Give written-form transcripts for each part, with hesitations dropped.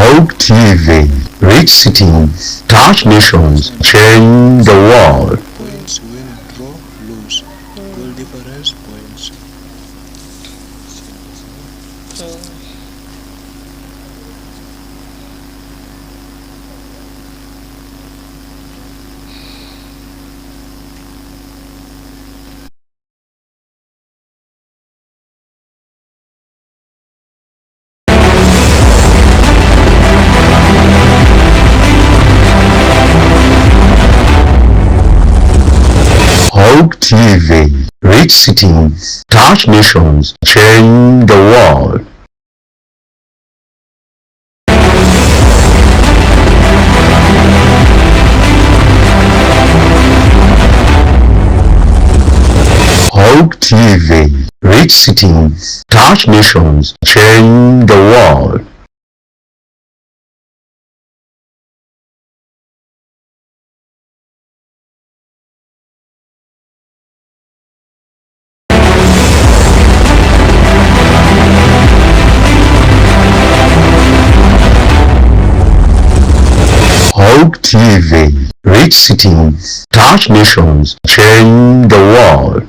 Hope TV, reach cities, touch nations, change the world. Points win, draw, lose. Goal difference points. Hope TV, reach cities, touch nations, change the world. Hope TV, reach cities, touch nations, change the world. Hope TV, reach cities, touch nations, change the world.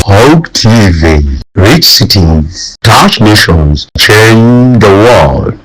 Hope TV, reach cities, touch nations, change the world.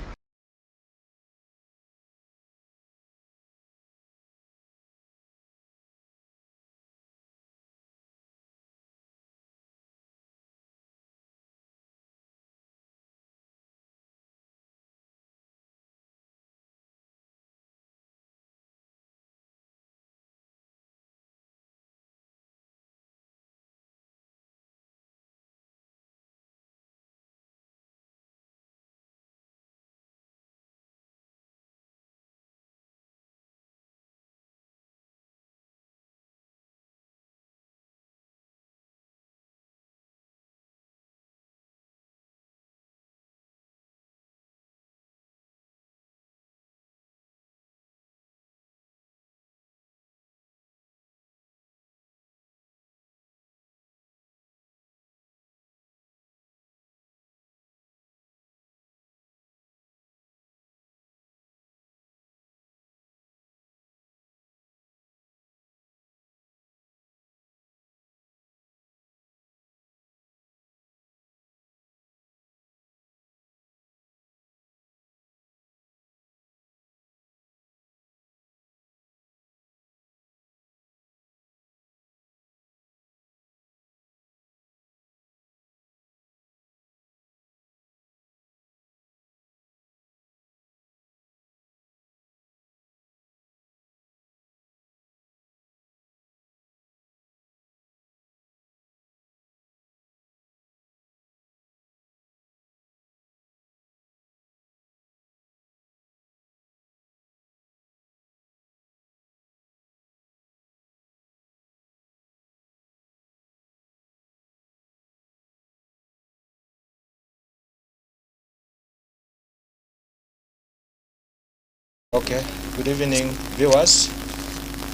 Okay, good evening viewers.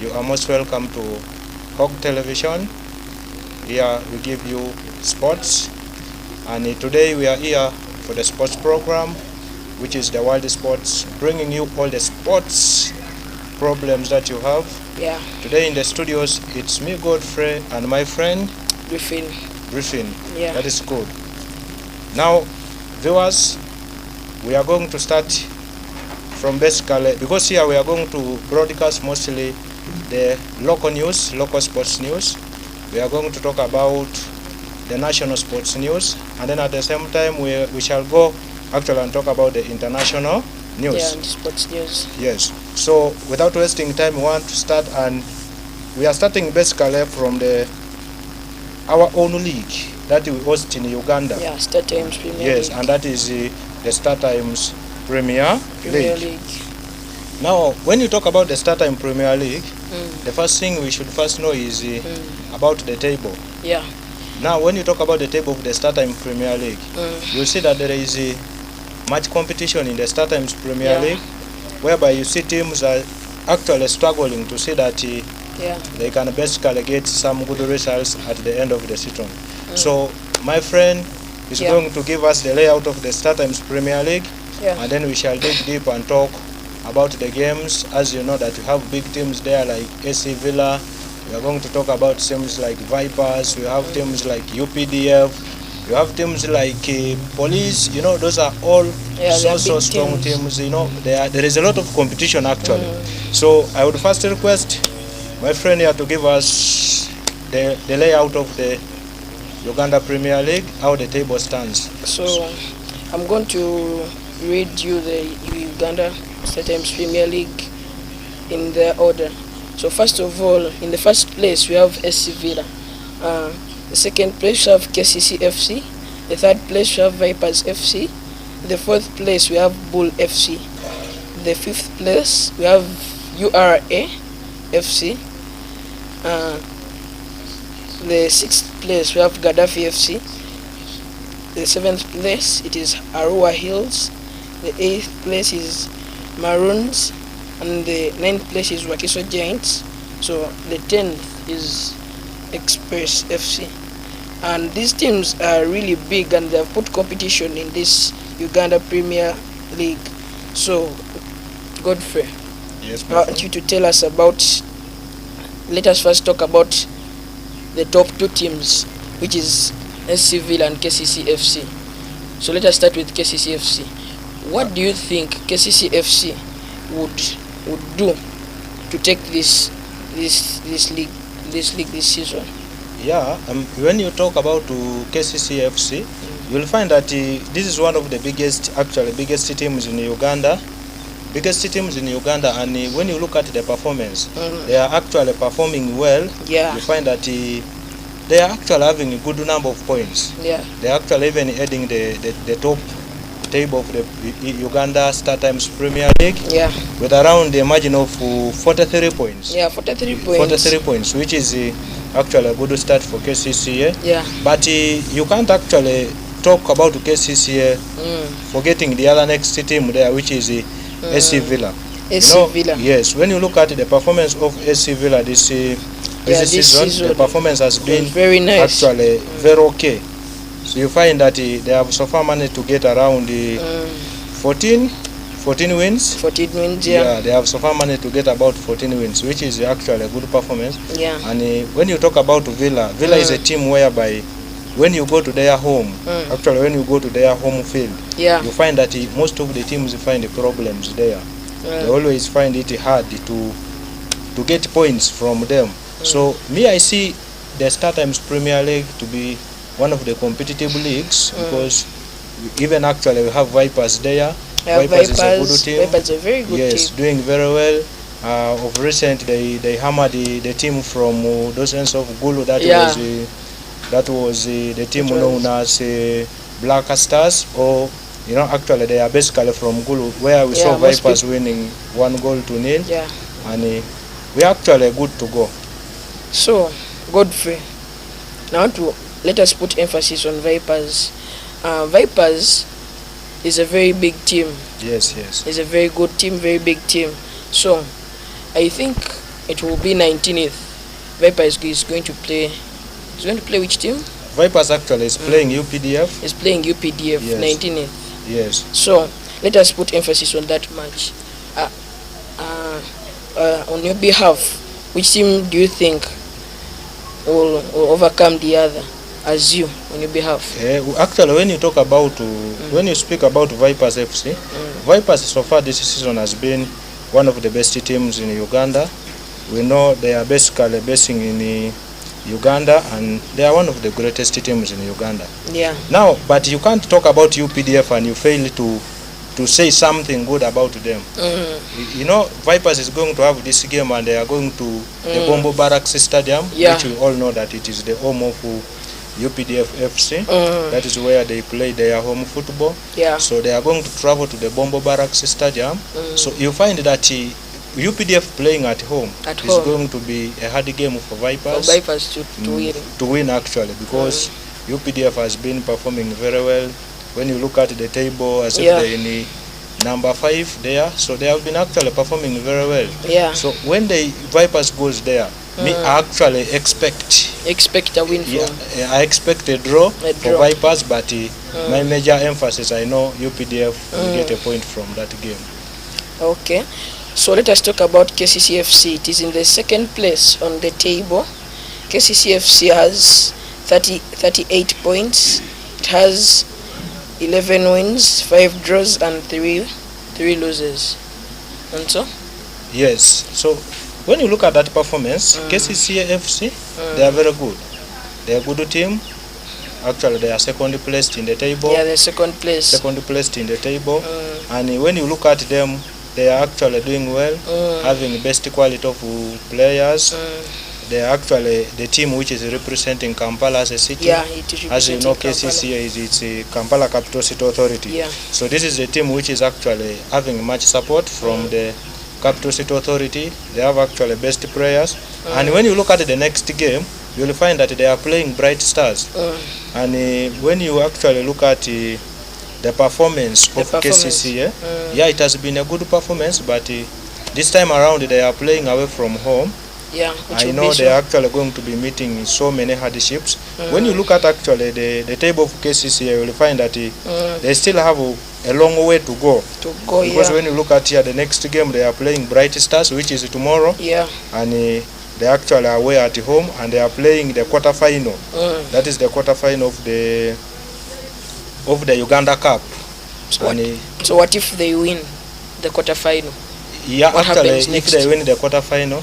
You are most welcome to Hawk Television. Here we give you sports, and today we are here for the sports program, which is the World Sports, bringing you all the sports problems that you have. Yeah, Today in the studios, it's me, Godfrey, and my friend Griffin. Griffin. Yeah. That is good. Now, viewers, we are going to start from basically, because here we are going to broadcast mostly the local news, local sports news. We are going to talk about the national sports news, and then at the same time we shall go actually and talk about the international news. Yeah, and sports news. Yes. So without wasting time, we want to start, and we are starting basically from our own league that we host in Uganda. Yeah, Star Times Premier Yes, League. and that is the Star Times Premier Premier League. League. Now, when you talk about the Star Time Premier League, the first thing we should first know is about the table. Yeah. Now, when you talk about the table of the StarTimes Premier League, you'll see that there is much competition in the StarTimes Premier Yeah. League, whereby you see teams are actually struggling to see that Yeah. they can basically get some good results at the end of the season. So, my friend is Yeah. going to give us the layout of the StarTimes Premier League, Yeah. and then we shall dig deep and talk about the games. As you know that you have big teams there like AC Villa. We are going to talk about teams like Vipers. We have teams like UPDF. You have teams like Police. You know, those are all Yeah, they are so big strong teams. teams. You know, there is a lot of competition actually. So I would first request my friend here to give us the layout of the Uganda Premier League, how the table stands. So I'm going to read you the Uganda StarTimes Premier League in their order. So first of all, in the first place we have SC Villa. The second place we have KCC FC. The third place we have Vipers FC. The fourth place we have Bull FC. The fifth place we have URA FC. The sixth place we have Gaddafi FC. The seventh place it is Arua Hills. The eighth place is Maroons, and the ninth place is Wakiso Giants. So the 10th is Express FC. And these teams are really big and they have put competition in this Uganda Premier League. So, Godfrey, Yes, I want you to tell us about, let us first talk about the top two teams, which is SC Villa and KCC FC. So let us start with KCC FC. What do you think KCC FC would do to take this league this season? Yeah, when you talk about KCC FC, you'll find that this is one of the biggest teams in Uganda. And when you look at the performance, they are actually performing well. Yeah. You find that they are actually having a good number of points. Yeah. They are actually even heading the top table of the Uganda StarTimes Premier League Yeah. with around a margin of 43 points. Yeah, 43 points. 43 points, which is actually a good start for KCCA. Yeah. But you can't actually talk about KCCA forgetting the other next team there, which is SC Villa. SC Villa. Yes, when you look at the performance of SC Villa this season, the performance has been very nice. actually very okay. So you find that they have so far managed to get around 14 wins. 14 wins, yeah. They have so far managed to get about 14 wins, which is actually a good performance. Yeah. And when you talk about Villa is a team whereby when you go to their home, actually when you go to their home field, Yeah. you find that most of the teams find the problems there. They always find it hard to get points from them. So I see the StarTimes Premier League to be one of the competitive leagues because even actually we have Vipers there. Yeah, Vipers is a good team. Vipers is a very good Yes, team. doing very well. Of recent, they hammered the team from those ends of Gulu. That was the team known as Black Stars, or actually they are basically from Gulu, where we saw most Vipers winning 1-0. Yeah. And we are actually good to go. So, Godfrey, now let us put emphasis on Vipers. Vipers is a very big team. Yes. It's a very good team, very big team. So, I think it will be 19th. Vipers is going to play. Is going to play which team? Vipers actually is playing UPDF. Is playing UPDF, Yes. 19th. Yes. So, let us put emphasis on that match. On your behalf, which team do you think will overcome the other? As you, on your behalf. Actually, when you talk about, when you speak about Vipers FC, Vipers so far this season has been one of the best teams in Uganda. We know they are basically basing in Uganda, and they are one of the greatest teams in Uganda. Yeah. Now, but you can't talk about UPDF and you fail to say something good about them. Vipers is going to have this game and they are going to the Bombo Barracks Stadium, which we all know that it is the home of UPDF FC. That is where they play their home football. Yeah. So they are going to travel to the Bombo Barracks Stadium. So you find that UPDF playing at home At is home. going to be a hard game for For Vipers. Vipers to win. To win actually, because UPDF has been performing very well. When you look at the table, as if Yeah. they're in the number 5 there, so they have been actually performing very well. Yeah. So when the Vipers goes there, me I actually expect, Expect a win yeah, from I expect a draw A for draw. Vipers, but my major emphasis, I know UPDF will get a point from that game. Okay, so let us talk about KCCFC. It is in the second place on the table. KCCFC has 38 points. It has 11 wins, 5 draws, and 3 losses. And so, Yes, so when you look at that performance, KCCFC, they are very good. They are a good team. Actually, they are second placed in the table. yeah, the second place. Second placed in the table. And when you look at them, they are actually doing well, having best quality of players. They are actually the team which is representing Kampala as a city. Yeah, it is As you know, representing KCCA is it's a Kampala Capital City Authority. Yeah. So this is the team which is actually having much support from the Capital City Authority. They have actually best players. And when you look at the next game, you will find that they are playing Bright Stars. And when you actually look at the performance of KCCA, yeah, it has been a good performance, but this time around they are playing away from home. Yeah, which I will know be they are actually going to be meeting so many hardships. When you look at actually the table of KCCA, you will find that they still have a long way to go. to go. Because Yeah, when you look at here, the next game they are playing Bright Stars, which is tomorrow, yeah. and they actually are away at home, and they are playing the quarterfinal. That is the quarterfinal of the Uganda Cup. So what, And so what if they win the quarterfinal? yeah, What actually, happens if next? they win the quarterfinal,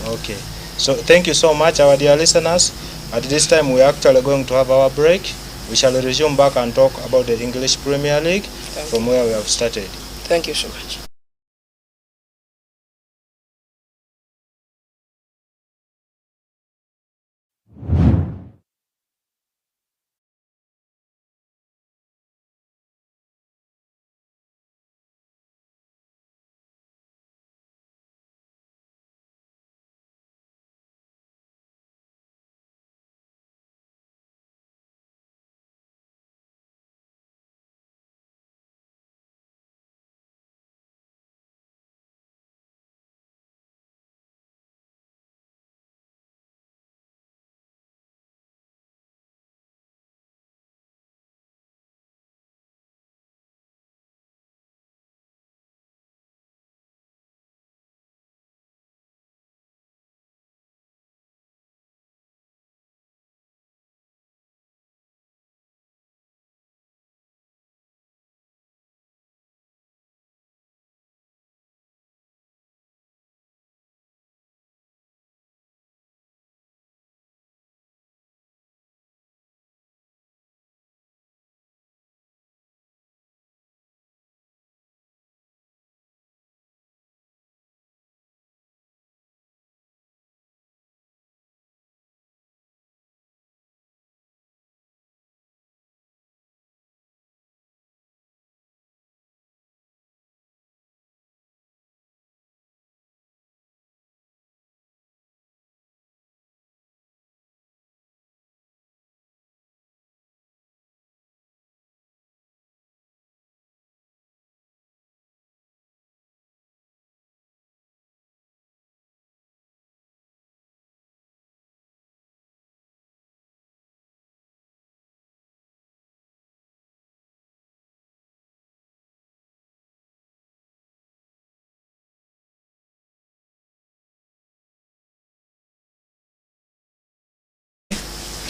okay. So thank you so much, our dear listeners. At this time, we are actually going to have our break. We shall resume back and talk about the English Premier League from where we have started. Thank you so much.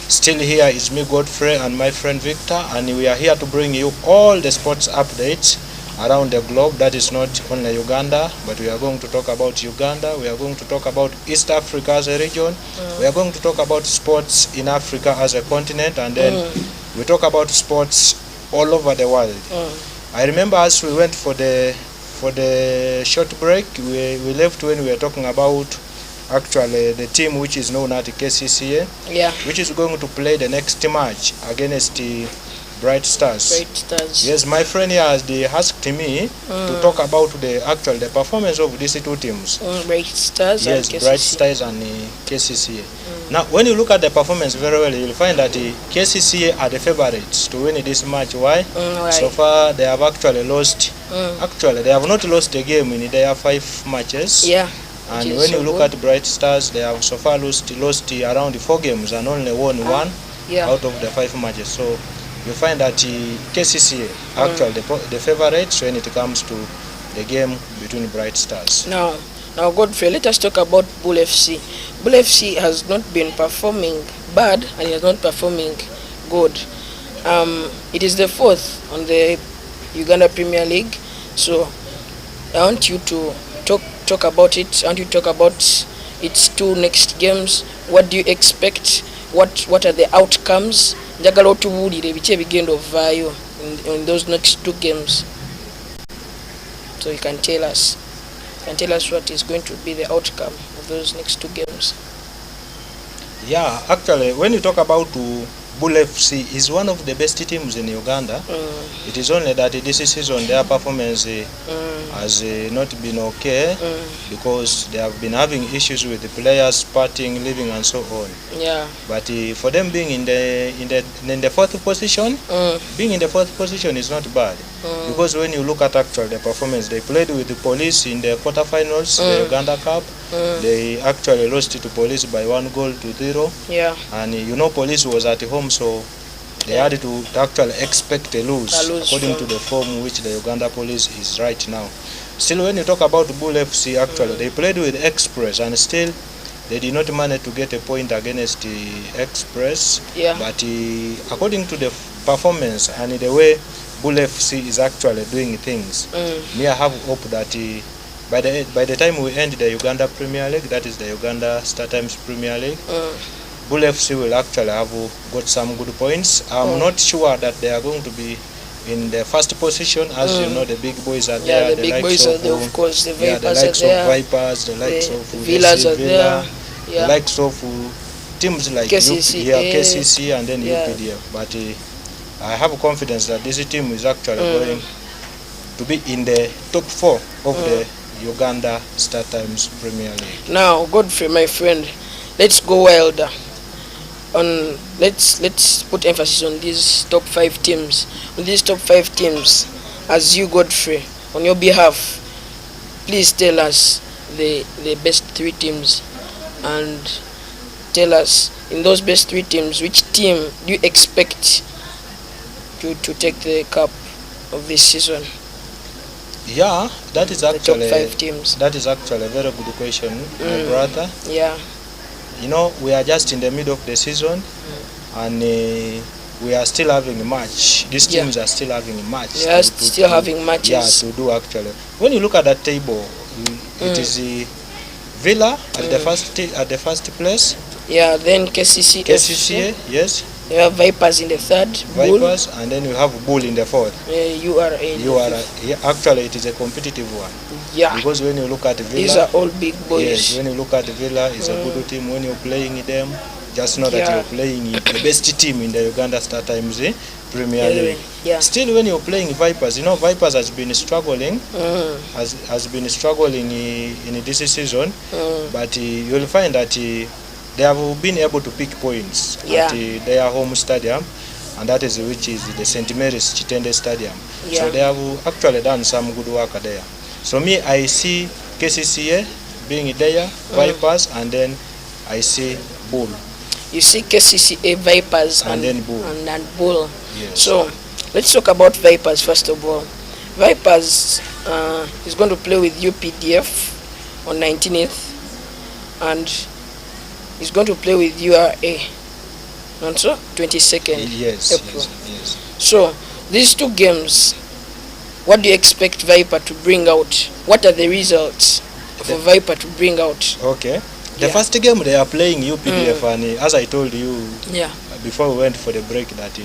Still here is me, Godfrey, and my friend Victor, and we are here to bring you all the sports updates around the globe. That is not only Uganda, but we are going to talk about Uganda, we are going to talk about East Africa as a region, we are going to talk about sports in Africa as a continent, and then we talk about sports all over the world. I remember as we went for the short break, we left when we were talking about actually the team which is known as KCCA, Yeah. which is going to play the next match against the Bright Stars. Bright Stars. Yes, my friend here has asked me to talk about the performance of these two teams. Bright Stars. Yes, and Bright KCCA. Stars and KCCA. Now, when you look at the performance very well, you'll find that KCCA are the favorites to win this match. Why? Why? So far, they have actually lost. Mm. Actually, they have not lost a game in their 5 matches. Yeah. And which is when you so look good. at Bright Stars, they have so far lost around 4 games and only won 1 Yeah. out of the 5 matches. So you find that KCCA actually the favorites when it comes to the game between Bright Stars. Now, Godfrey, let us talk about Bull FC. Bull FC has not been performing bad and it is not performing good. It is the 4th on the Uganda Premier League. So I want you to talk about it. I want you to talk about its 2 next games. What do you expect? What are the outcomes? Njagala otubuulire biki ebigenda ovaayo in those next 2 games. So you can tell us what is going to be the outcome of those next 2 games. Yeah, actually, when you talk about Bull FC is one of the best teams in Uganda. It is only that this season their performance has not been okay because they have been having issues with the players parting, leaving, and so on. Yeah. But for them being in the 4th position, being in the 4th position is not bad because when you look at actually the performance, they played with the Police in the quarterfinals, the Uganda Cup. They actually lost to Police by 1-0. Yeah. And you know Police was at home, so they had to actually expect a lose according to the form which the Uganda Police is right now. Still, when you talk about Bull FC, actually they played with Express and still they did not manage to get a point against the Express. Yeah. But according to the performance and the way Bull FC is actually doing things, me I have hope that by the time we end the Uganda Premier League, that is the Uganda StarTimes Premier League, Bull FC will actually have got some good points. I'm not sure that they are going to be in the 1st position, as you know the big boys are there. Yeah, the big boys are there, of course. The Vipers the likes are there. of Vipers, the likes of Villas are there. the Yeah. likes of teams like KCCA. KCC and then Yeah. UPDF. But I have confidence that this team is actually going to be in the top 4 of the Uganda StarTimes Premier League. Now, Godfrey, my friend, let's go wilder. Let's put emphasis on these top 5 teams. On these top 5 teams, as you, Godfrey, on your behalf, please tell us the best 3 teams and tell us in those best 3 teams which team do you expect to take the cup of this season. Yeah, that is actually the top 5 teams. That is actually a very good question, my brother. Yeah. You know, we are just in the middle of the season, and we are still having a match. These teams are still having a match. They are still having matches. Yeah, to do actually. When you look at that table, it is Villa at the first place. Yeah, then KCCA. Yes. You have Vipers in the 3rd. Vipers, and then you have Bull in the 4th. URA. Yeah, actually, it is a competitive one. Yeah. Because when you look at Villa, these are all big boys. Yes, when you look at Villa, it's a good team. When you're playing them, just know that you're playing the best team in the Uganda StarTimes Premier League. Yeah. Still, when you're playing Vipers, you know Vipers has been struggling, has been struggling in this season, but you'll find that they have been able to pick points at their home stadium, and that is which is the St. Mary's Chitende Stadium. So they have actually done some good work there. So me, I see KCCA being there, Vipers, and then I see Bull. You see KCCA, Vipers, and then Bull. And Bull. Yes. So let's talk about Vipers first of all. Vipers is going to play with UPDF on 19th, and is going to play with URA on 22nd April. Yes. So these 2 games, what do you expect Viper to bring out? What are the results for Viper to bring out? Okay. The first game they are playing UPDF, and as I told you before we went for the break, that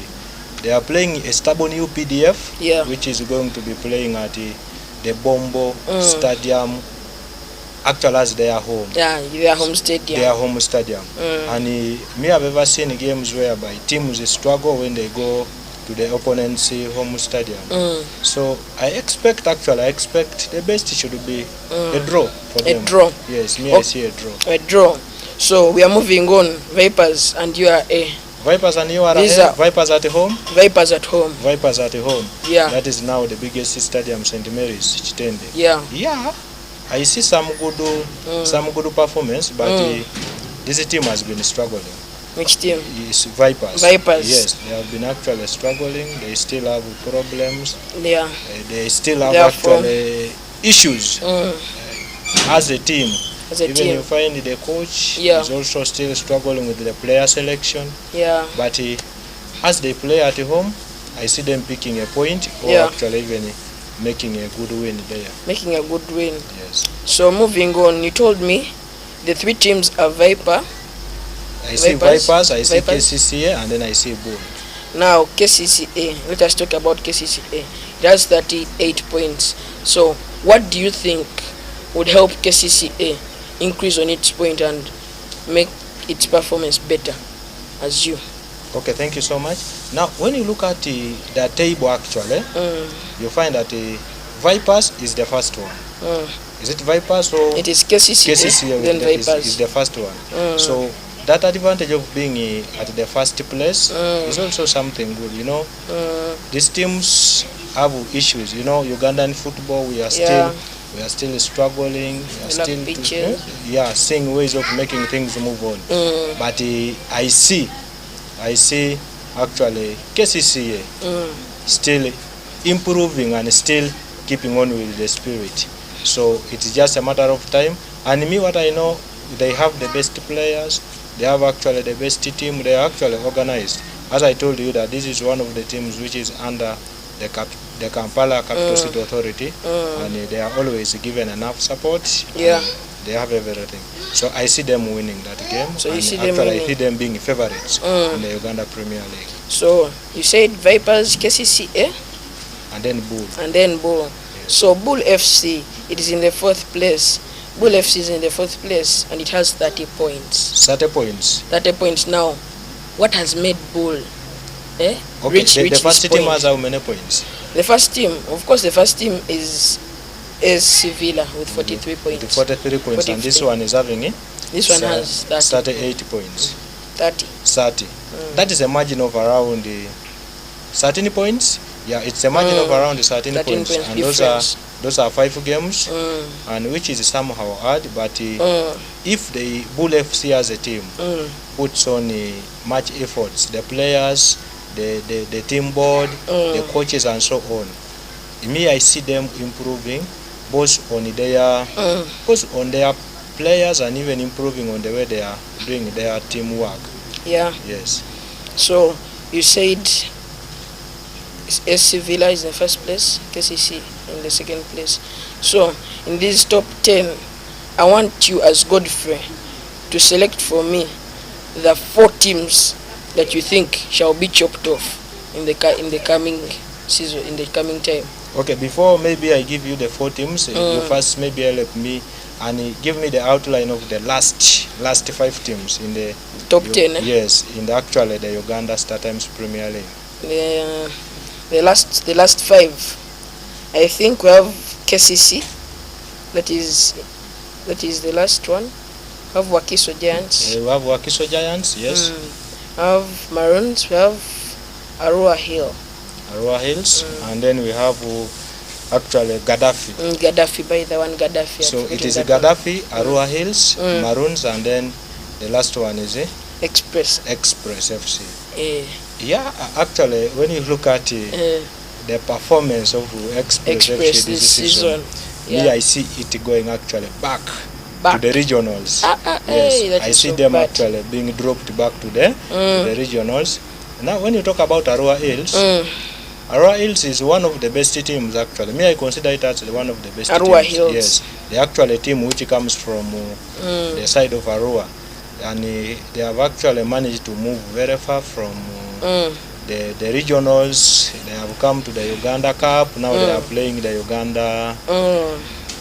they are playing a stubborn UPDF, which is going to be playing at the Bombo Stadium, actually as their home. Yeah, their home stadium. Their home stadium. And me, I've ever seen games whereby teams struggle when they go to the opponent's home stadium. Mm. So I expect the best should be a draw for A them. draw. Yes, me Oh. I see a draw. A draw. So we are moving on. Vipers and URA. Vipers and URA. These are- Vipers at home. Vipers at home. Vipers at home. Yeah. That is now the biggest stadium, St. Mary's Chitende. Yeah. Yeah, I see some good performance, but this team has been struggling. Which team? It's Vipers. Vipers. Yes, they have been actually struggling. They still have problems. Yeah. They still have Therefore- actually issues as a team. As a Even team. you find the coach Yeah. is also still struggling with the player selection. Yeah. But as they play at home, I see them picking a point or Yeah. actually even making a good win there. Making a good win. Yes. So moving on, you told me the three teams are Viper. I see Vipers, Vipers, I see Vipers. KCCA, and then I see Bull. Now KCCA. Let us talk about KCCA. It has 38 points. So what do you think would help KCCA increase on its point and make its performance better as you? Okay, thank you so much. Now, when you look at the table actually, you find that Vipers is the first one. Is it Vipers or It is KCCA, KCCA then is Vipers. the first one? So that advantage of being at the first place is also something good. You know, these teams have issues. You know, Ugandan football, we are still struggling. We are We lack still pitches. seeing ways of making things move on. But I see actually KCCA still improving and still keeping on with the spirit. So it's just a matter of time. And me, what I know, they have the best players. They have actually the best team. They are actually organized. As I told you, that this is one of the teams which is under the Kampala Capital City Authority, and they are always given enough support. Yeah. They have everything. So I see them winning that game. So you and see them actually I winning. see them being favorites in the Uganda Premier League. So you said Vipers, KCCA, And then Bull. and then Bull. So Bull FC, it is in the 4th place. Bull FC is in the 4th place and it has 30 points. 30 points. 30 points now. What has made Bull Okay, reach the this first team point? has how many points? The first team, of course, the first team is Sevilla with 43 With points. 43 points, and this 43. one is having This one has 38 points. 30. 30. That is a margin of around 13 points. Yeah, it's a margin of around 13 13 points, points and difference. those are 5 games, and which is somehow hard. But if the Bull FC as a team puts on much efforts, the players, the team board, the coaches, and so on, me, I see them improving both on their players and even improving on the way they are doing their teamwork. Yeah. Yes. So you said SC Villa is in the first place, KCC in the second place. So in this top 10, I want you as Godfrey to select for me the 4 teams that you think shall be chopped off in the coming season, in the coming time. Okay, before maybe I give you the 4 teams, you first maybe help me and give me the outline of the last 5 teams in the Top 10, eh? Yes, in the Uganda Star Times Premier League. The last 5, I think we have KCC, that is the last one. We have Wakiso Giants. We have Wakiso Giants, yes. We have Maroons. We have Arua Hill. Arua Hills, and then we have actually Gaddafi. Gaddafi, by the one Gaddafi. So I've it is forgotten that Gaddafi, Arua Hills, Maroons, and then the last one is one. Express. FC. Eh, Yeah, actually, when you look at the performance of Express FC Express this this season. me, Yeah. I see it going actually back Back. to the regionals. Hey, Yes, that I is see so them bad. actually being dropped back to the regionals. Now, when you talk about Arua Hills, Arua Hills is one of the best teams actually. Me, I consider it as one of the best Arua teams. Hills. Yes, the actual team which comes from the side of Arua, and they have actually managed to move very far from the regionals. They have come to the Uganda Cup. Now they are playing the Uganda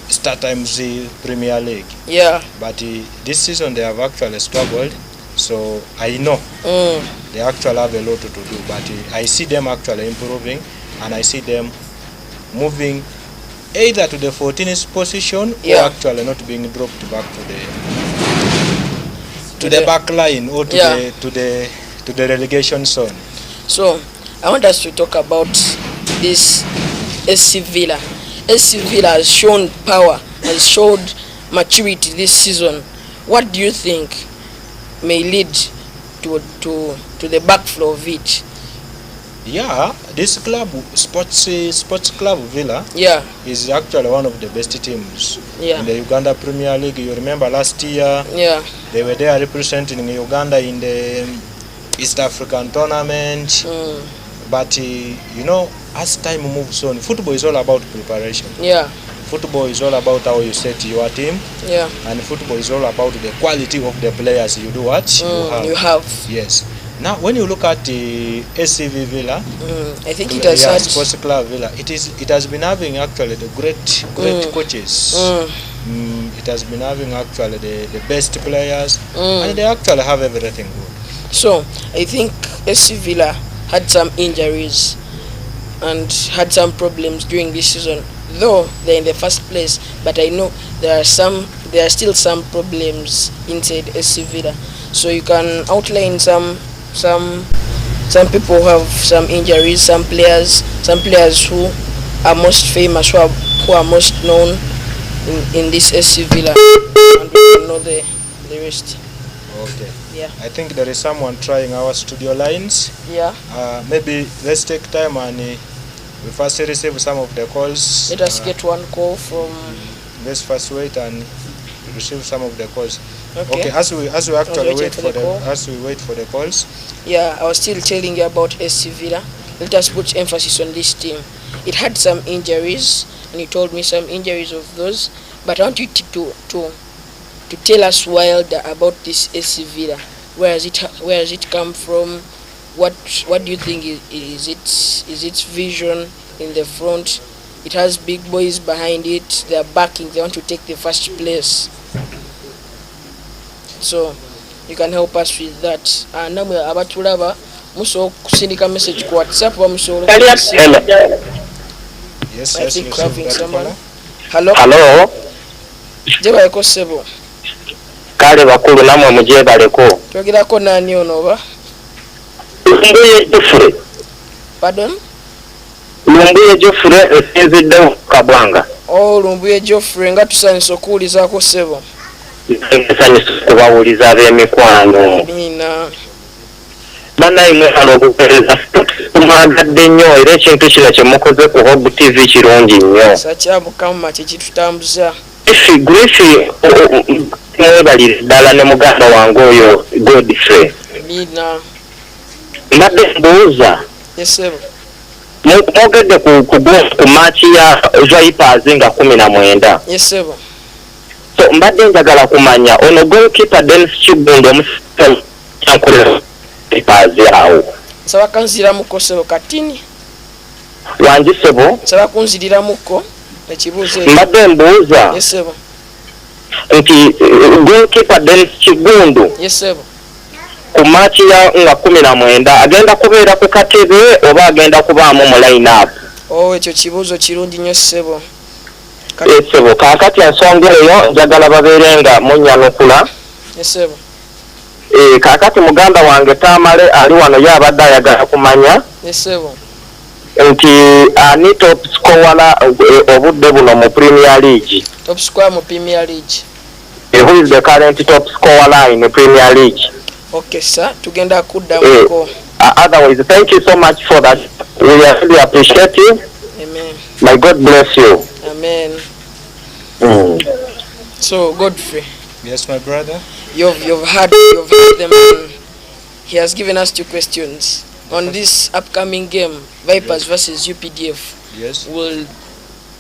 Star Times Premier League. Yeah. But this season they have actually struggled. So I know Mm. they actually have a lot to do, but I see them actually improving, and I see them moving either to the 14th position Yeah. or actually not being dropped back to the back line or to Yeah. the relegation zone. So I want us to talk about this SC Villa. SC Villa has shown power, has showed maturity this season. What do you think may lead to the backflow of it? Yeah, this club, Sports Club Villa, Yeah, is actually one of the best teams yeah, in the Uganda Premier League. You remember last year yeah, they were there representing Uganda in the East African tournament. mm, But you know, as time moves on, football is all about preparation. yeah, Football is all about how you set your team, yeah. and football is all about the quality of the players you do what You have. Yes. Now, when you look at the SCV Villa, I think it has had. Sports Club Villa, it has been having actually the great coaches. It has been having actually the best players, and they actually have everything good. So I think SC Villa had some injuries and had some problems during this season, though they're in the first place. But I know there are still some problems inside SC Villa. So you can outline some people who have some injuries, some players who are most famous, who are most known in this SC Villa, and we can know the rest. Okay. Yeah. I think there is someone trying our studio lines. Yeah. Maybe let's take time and we first receive some of the calls. Let us get one call from. Let's first wait and receive some of the calls. Okay. As we actually waiting wait for for the call. as we wait for the calls. Yeah, I was still telling you about SC Villa. Let us put emphasis on this team. It had some injuries, and you told me some injuries of those. But I want you to tell us wilder about this SC Villa. Where has it come from? What do you think is its vision in the front? It has big boys behind it. They are backing. They want to take the first place. So you can help us with that. Namwe abatulaba muso kusindika message ku WhatsApp wa muso. Yes, I think receive having that someone. caller. Hello. Halo, Jeba yako sebo. kale bakulu namwe mujebaleko. Twagerako nani ono oba? Lumbuye Jofure. Pardon? Lumbuye Jofure esinziddewo Kabwanga. Oh, Lumbuye Geoffrey nga tusanyusa okuwulizaako sebo. Nsanyusa okubawuliza ab'emikwano. Nina. Bannayimwe hano okupereza tumwagadde nnyo era ekintu kino kye mukoze ku Hope TV kirungi nnyo. Sakyamukama kikitutambuza. Griffy mwebalire ddala ne muganda wange oyo Godfrey. Nina. Mbadde mbuuza Yes sebo. mwogedde ku maaki ya Vipers nga 19. Yes sebo. So mbadde njagala kumanya ono goalkeeper Dennis Chibundo omusajja yankolera Vipers awo. Nsaba kanziramuko sebo katini. Wangisebo Nsaba kunziriramuko ekibuuzo ekyo. mbadde mbuuza Yes sebo. nti goalkeeper Dennis Chibundo Yes sebo. ku maaki ya nga 19 agenda kubeera ku katebe oba agenda kubaamu mu line up. Oh, ekyo kibuuzo kirungi nnyo sebo. Sebo kaakati ensonga eyo njagala babeere nga munnyanukula. Yes sebo. Kaakati muganda wange Tamale ali wano ye abadde ayagala kumanya Yes sebo. nti ani top scorer obudde buno mu Premier League. Top scorer mu Premier League. Who is the current top scorer in the Premier League? Okay sir, tugenda kuddamuko. Otherwise, thank you so much for that. We really appreciate you. Amen. May God bless you. Amen. So Godfrey, Yes, my brother. you've heard them. And he has given us 2 questions on this upcoming game, Vipers versus UPDF. Yes.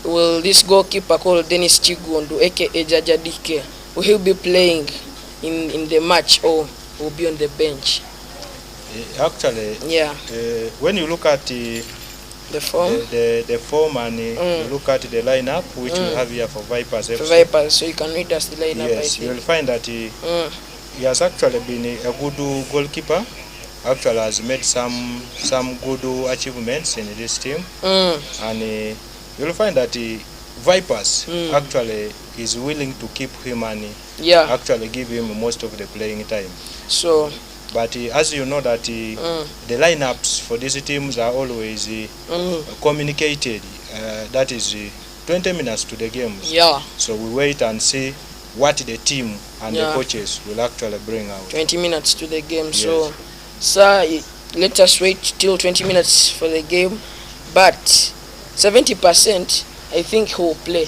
Will this goalkeeper called Dennis Chigundu, aka Jaja Dike, will he be playing in the match or will be on the bench? Actually, Yeah, when you look at the form form and you look at the lineup which we have here for Vipers for FC. Vipers. So you can read us the lineup. Yes, I you will think. find that he has actually been a good goalkeeper. Actually has made some good achievements in this team, and you'll find that Vipers actually is willing to keep him and actually give him most of the playing time. So, but as you know that the lineups for these teams are always communicated. That is 20 minutes to the games. yeah, So we wait and see what the team and the coaches will actually bring out. 20 minutes to the game. Yes. So, sir, let us wait till 20 minutes for the game. But 70%, I think he will play.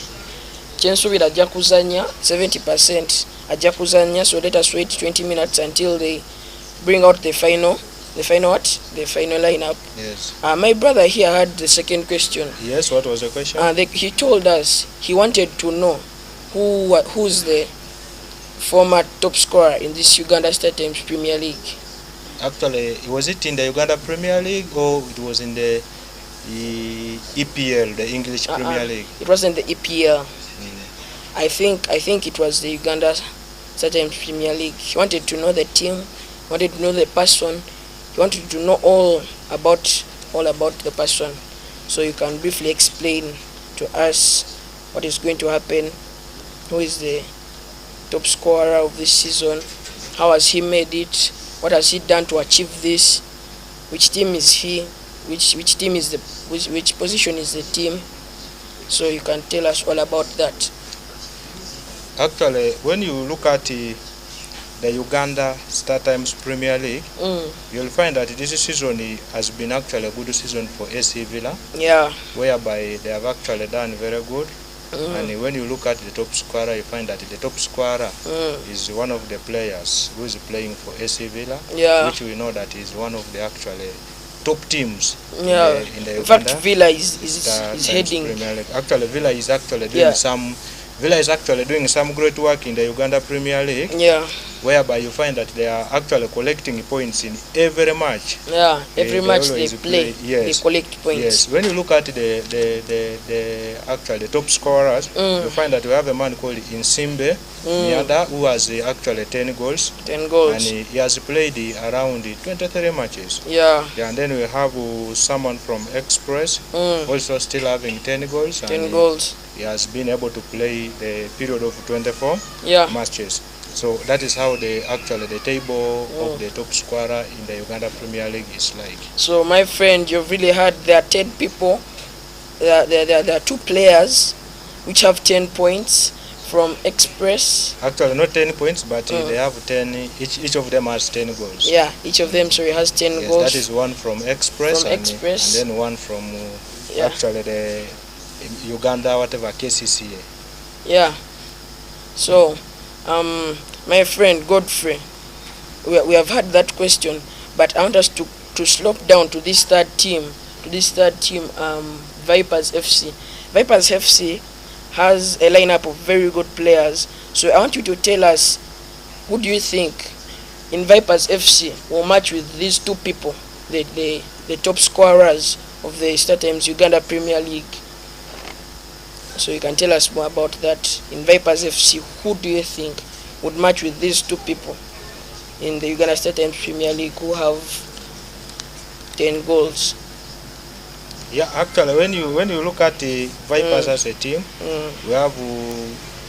Chensubi ajja kuzanya 70% ajja kuzanya. So let us wait 20 minutes until they bring out the final lineup. Yes. My brother here had the second question. Yes, what was the question? He told us he wanted to know who's the former top scorer in this Uganda Star Times Premier League. Actually, was it in the Uganda Premier League or it was in the EPL, the English Premier League? It wasn't the EPL. I think it was the Uganda Star Times Premier League. He wanted to know the team, wanted to know the person, he wanted to know all about the person. So you can briefly explain to us what is going to happen, who is the top scorer of this season, how has he made it, what has he done to achieve this, which team is he, which team is which position is the team. So you can tell us all about that. Actually, when you look at the Uganda Star Times Premier League, you'll find that this season has been actually a good season for AC Villa. Yeah. Whereby they have actually done very good. And when you look at the top scorer, you find that the top scorer is one of the players who is playing for AC Villa, which we know that is one of the actually top teams in the Uganda. In fact, Villa is heading. Actually, Villa is actually doing some great work in the Uganda Premier League. Yeah. Whereby you find that they are actually collecting points in every match. Yeah, every match they play, yes, they collect points. Yes, when you look at the top scorers, you find that we have a man called Insimbe Nyanda, who has actually 10 goals. 10 goals. And he has played around 23 matches. Yeah. And then we have someone from Express, also still having 10 goals. 10 goals. He has been able to play the period of 24 matches. So that is how the table of the top scorer in the Uganda Premier League is like. So my friend, you've really heard there are 10 people. There are 2 players which have 10 points from Express. Actually not 10 points, but they have 10, each of them has 10 goals. Yeah, each of them has 10 goals. That is one from Express, and then one from actually the Uganda KCCA. Yeah. So my friend Godfrey, we have had that question, but I want us to slope down to this third team, Vipers FC. Vipers FC has a lineup of very good players. So I want you to tell us, who do you think in Vipers FC will match with these 2 people, the top scorers of the Star Times Uganda Premier League? So you can tell us more about that. In Vipers FC, who do you think would match with these 2 people in the Uganda Star Times Premier League who have 10 goals? Yeah, actually, when you look at the Vipers as a team, we have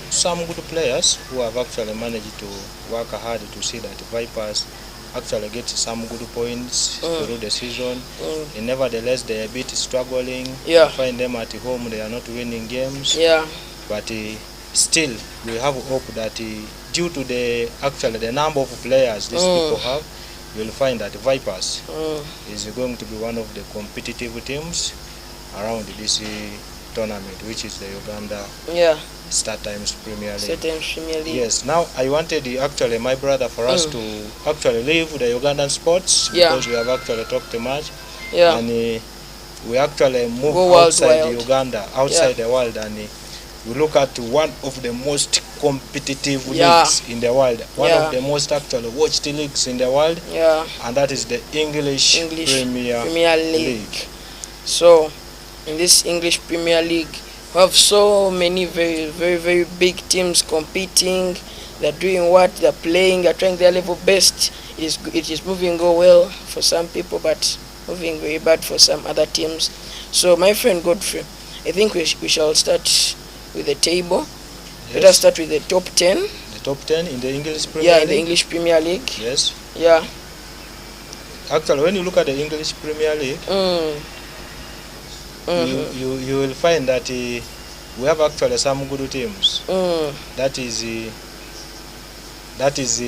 some good players who have actually managed to work hard to see that Vipers actually get some good points through the season. And nevertheless, they are a bit struggling. You find them at home, they are not winning games. Yeah. But still, we have hope that due to the number of players these people have, you'll find that Vipers is going to be one of the competitive teams around this tournament, which is the Uganda Star Times Premier League. Yes. Now I wanted actually my brother for us to actually leave the Ugandan sports because we have actually talked much. Yeah. And we actually move outside Uganda, outside the world, and we look at one of the most competitive leagues in the world, one of the most actually watched leagues in the world, and that is the English Premier League. So in this English Premier League, we have so many very, very, very big teams competing. they're doing what they're playing, they're trying their level best. It is moving go well for some people, but moving very bad for some other teams. So my friend Godfrey, I think we shall start with the table. Let us start with the top 10. The top 10 in the English Premier Yeah, League? in the English Premier League. Yes. Yeah. Actually, when you look at the English Premier League, you will find that we have actually some good teams. That is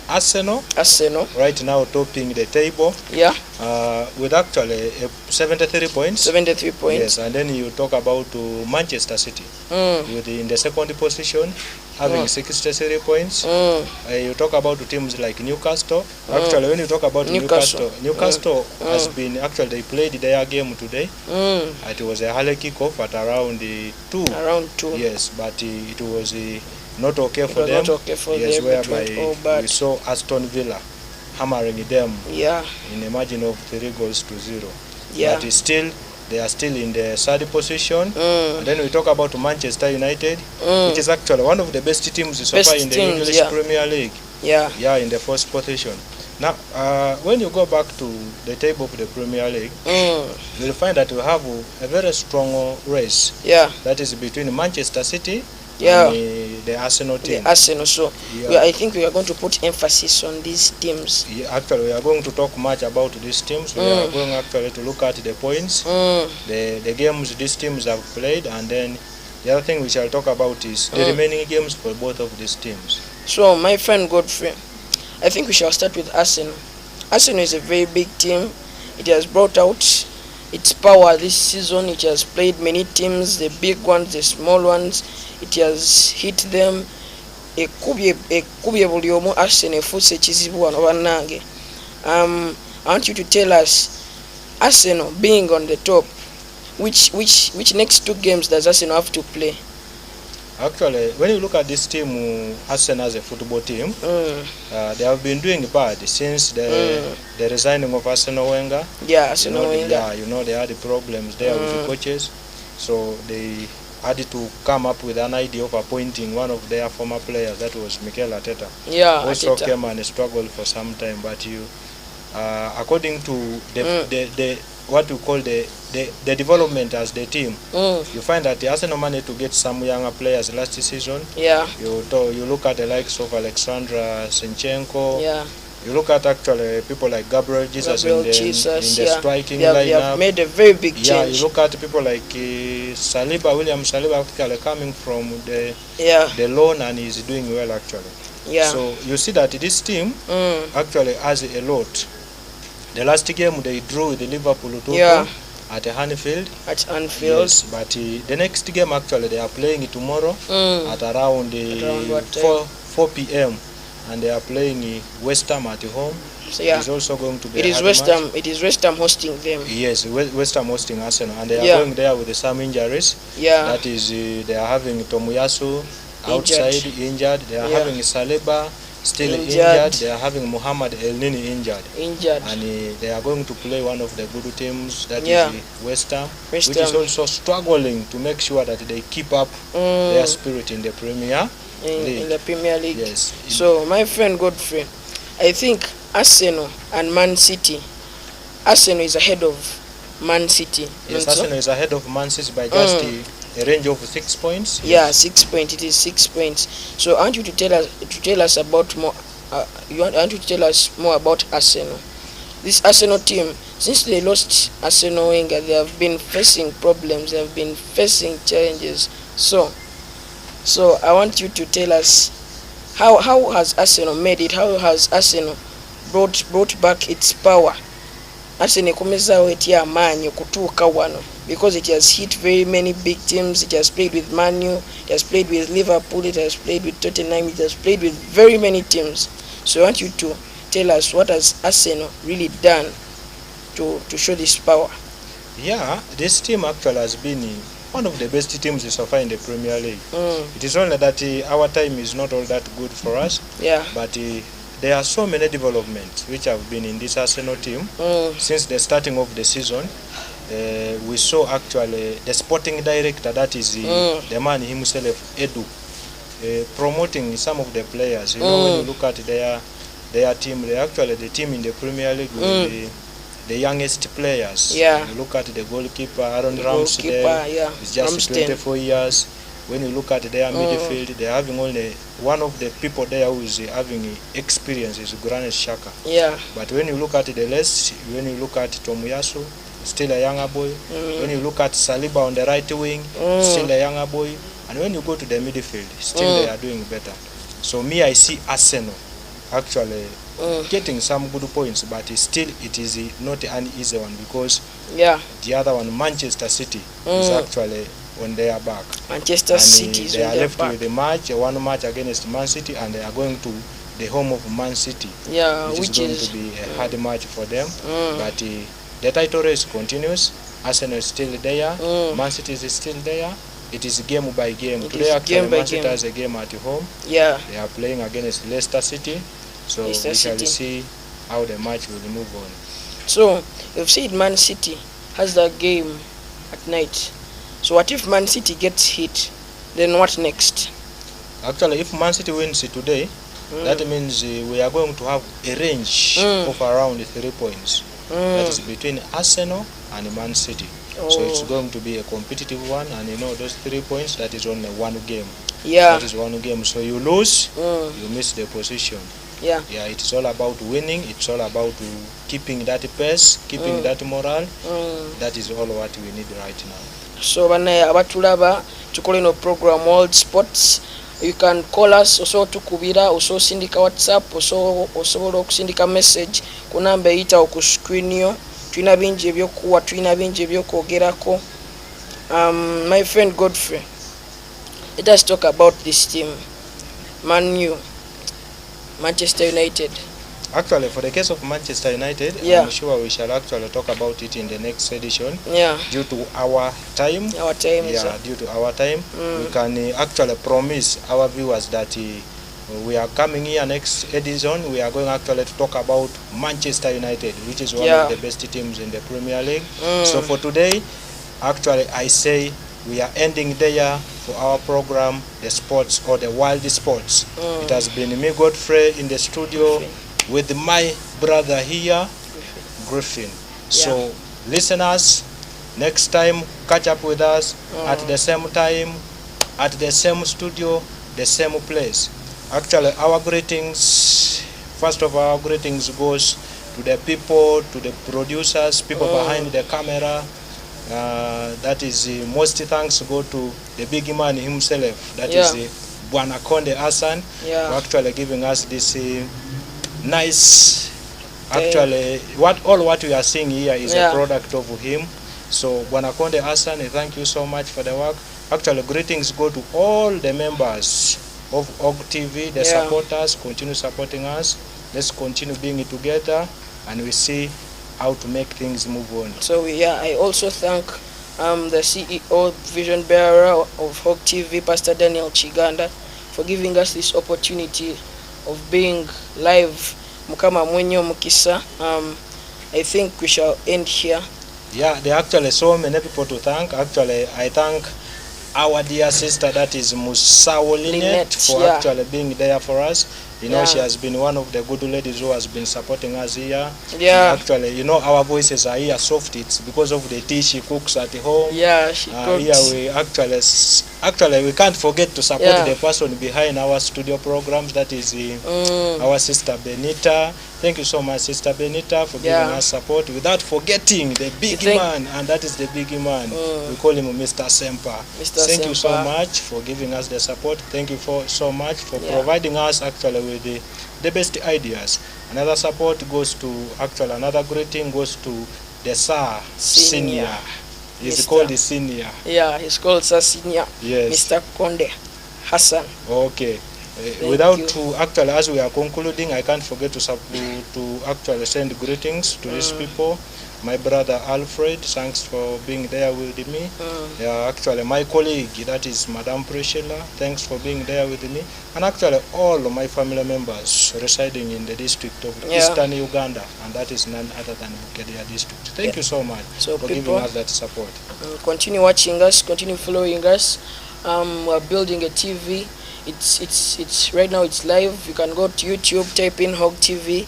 Arsenal right now topping the table. Yeah. With actually 73 points. 73 points. Yes, and then you talk about Manchester City in the second position, having 63 points. You talk about teams like Newcastle. Actually, when you talk about Newcastle has been actually, they played their game today. It was a early kickoff at around 2. Around 2. Yes, but it was not okay for was them. not okay for yes, them. whereby we saw Aston Villa hammering them Yeah. in a margin of 3-0. Yeah. But still, they are still in the third position. And then we talk about Manchester United, which is actually one of the best teams so far in the English Premier League. Yeah. Yeah, in the first position. Now, when you go back to the table of the Premier League, you'll find that we have a very strong race. Yeah. That is between Manchester City Yeah. and the Arsenal team. The Arsenal. So Yeah. I think we are going to put emphasis on these teams. Yeah, actually, we are going to talk much about these teams. We are going actually to look at the points, the games these teams have played, and then the other thing we shall talk about is the remaining games for both of these teams. So my friend Godfrey, I think we shall start with Arsenal. Arsenal is a very big team. It has brought out its power this season. It has played many teams, the big ones, the small ones. It has hit them. Ekubye buli omu Arsenal efuuse ekizibu wano bannange. I want you to tell us, Arsenal being on the top, which next 2 games does Arsenal have to play? Actually, when you look at this team, Arsenal as a football team, they have been doing bad since the resigning of Arsenal Wenger. Yeah, Arsenal Wenger. Yeah, you know, they had the problems there with the coaches, so they had to come up with an idea of appointing one of their former players, that was Mikel Arteta. Yeah, also Arteta came and struggled for some time, but according to the what we call the development as the team, you find that the Arsenal managed to get some younger players last season. Yeah. You look at the likes of Alexandra Zinchenko. Yeah. You look at actually people like Gabriel Jesus in the striking lineup. They have made a very big change. Yeah, you look at people like William Saliba actually coming from the loan, and he's doing well actually. Yeah. So you see that this team actually has a lot. The last game they drew with the Liverpool 2 at Anfield. At Anfield. Yes, but the next game actually they are playing tomorrow at around 4 p.m. and they are playing West Ham at home. So yeah, it's also going to be it is West Ham hosting them. Yes, West Ham hosting Arsenal, and they are going there with some injuries. Yeah. That is, they are having Tomiyasu outside injured. They are having Saliba still injured. They are having Muhammad Elneny injured. And they are going to play one of the good teams, that is West Ham, which is also struggling to make sure that they keep up their spirit in the Premier League. In the Premier League. Yes. So my friend Godfrey, I think Arsenal and Man City. Arsenal is ahead of Man City. Yes, Arsenal is ahead of Man City by just a range of 6 points. Yeah, 6 points. It is 6 points. So I want you to tell us about more. I want you to tell us more about Arsenal. This Arsenal team, since they lost Arsenal Wenger, they have been facing problems. They have been facing challenges. So I want you to tell us how has Arsenal made it? How has Arsenal brought back its power? Arsenal komezawo etya amaanyi okutuuka wano, because it has hit very many big teams. It has played with Man U, it has played with Liverpool, it has played with Tottenham, it has played with very many teams. So I want you to tell us, what has Arsenal really done to show this power? Yeah, this team actually has been one of the best teams so far in the Premier League. It is only that our time is not all that good for us. Yeah. But there are so many developments which have been in this Arsenal team since the starting of the season. We saw actually the sporting director, that is the man himself, Edu. promoting some of the players. You know, when you look at their team, they actually the team in the Premier League with the youngest players. Yeah. You look at the goalkeeper Aaron The Ramsdale. goalkeeper, yeah, He's just Ramsdale. 24 years. When you look at their midfield, they're having only one of the people there who is having experience is Granit Xhaka. Yeah. But when you look at the list, when you look at Tomiyasu, still a younger boy. When you look at Saliba on the right wing, still a younger boy. And when you go to the midfield, still they are doing better. So me, I see Arsenal actually getting some good points, but still it is not an easy one because Yeah. the other one, Manchester City, is actually on their back. Manchester And City is they on are their left back. with one match against Man City, and they are going to the home of Man City, Yeah, which which is going is to be a hard match for them. But the title race continues. Arsenal is still there. Man City is still there. It is game by game. It Today is actually game by Man City game. has a game at home. yeah. They are playing against Leicester City. So Leicester we shall City. see how the match will move on. So you've said Man City has that game at night. So what if Man City gets hit? Then what next? Actually, if Man City wins today, that means we are going to have a range of around 3 points. That is between Arsenal and Man City. So it's going to be a competitive one, and you know those 3 points, that is only one game. Yeah. That is one game. So you lose, you miss the position. Yeah. Yeah, it's all about winning. It's all about keeping that pace, keeping that morale. That is all what we need right now. So banaye abatulaba tukole no program World Sports. You can call us also tukubira also sindika WhatsApp also osobola okusindika message ku namba eyita ku screen yo. Tulina bingi ebyokuwa, tulina bingi ebyokwogerako. My friend Godfrey, let us talk about this team. Man U, Manchester United. Actually, for the case of Manchester United, Yeah. I'm sure we shall actually talk about it in the next edition. Yeah, Due to our time, our time is yeah, due to our time, we can actually promise our viewers that we are coming here next edition. We are going actually to talk about Manchester United, which is one Yeah. of the best teams in the Premier League. So for today, actually, I say we are ending there for our program, the sports or the wild sports. It has been me, Godfrey, in the studio with my brother here, Griffin. So listeners, next time catch up with us at the same time, at the same studio, the same place. Actually, our greetings, first of all, our greetings goes to the people, to the producers, people behind the camera. That is most thanks go to the big man himself, that is Bwana Konde Hassan, for actually giving us this nice, actually what we are seeing here is a product of him. So Bwana Konde Hassan, thank you so much for the work. Actually, greetings go to all the members of OG TV, the supporters. Continue supporting us. Let's continue being together, and we see how to make things move on. So I also thank the CEO, vision bearer of OG TV, Pastor Daniel Chiganda, for giving us this opportunity of being live. Mukama mwenye mukisa. I think we shall end here. Yeah, there are actually so many people to thank. Actually, I thank our dear sister, that is Musao Lynette, for actually being there for us. You know, she has been one of the good ladies who has been supporting us here. Yeah. And actually, you know, our voices are here soft. It's because of the tea she cooks at home. Yeah, she cooks. Here we actually we can't forget to support the person behind our studio programs. That is our sister Benita. Thank you so much, Sister Benita, for giving us support. Without forgetting the big man, and that is the big man. We call him Mr. Semper. Thank you so much for giving us the support. Thank you so much for providing us actually with the best ideas. Another support goes to, actually another greeting goes to the Sir Senior. He's called the Senior. Yeah, he's called Sir Senior. Yes. Mr. Konde Hassan. Okay. Actually, as we are concluding, I can't forget to actually send greetings to these people. My brother Alfred, thanks for being there with me. Actually, my colleague, that is Madame Priscilla, thanks for being there with me. And actually, all of my family members residing in the district of Eastern Uganda, and that is none other than Bukedea district. Thank you so much for giving us that support. Continue watching us, continue following us. We're building a TV. It's right now it's live. You can go to YouTube, type in Hog TV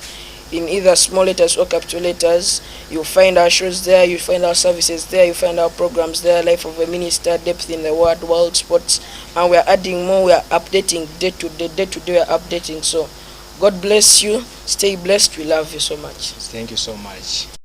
in either small letters or capital letters. You'll find our shows there, you find our services there, you find our programs there, Life of a Minister, Depth in the Word, World Sports, and we are adding more. We are updating day to day we are updating. So God bless you, stay blessed, we love you so much. Thank you so much.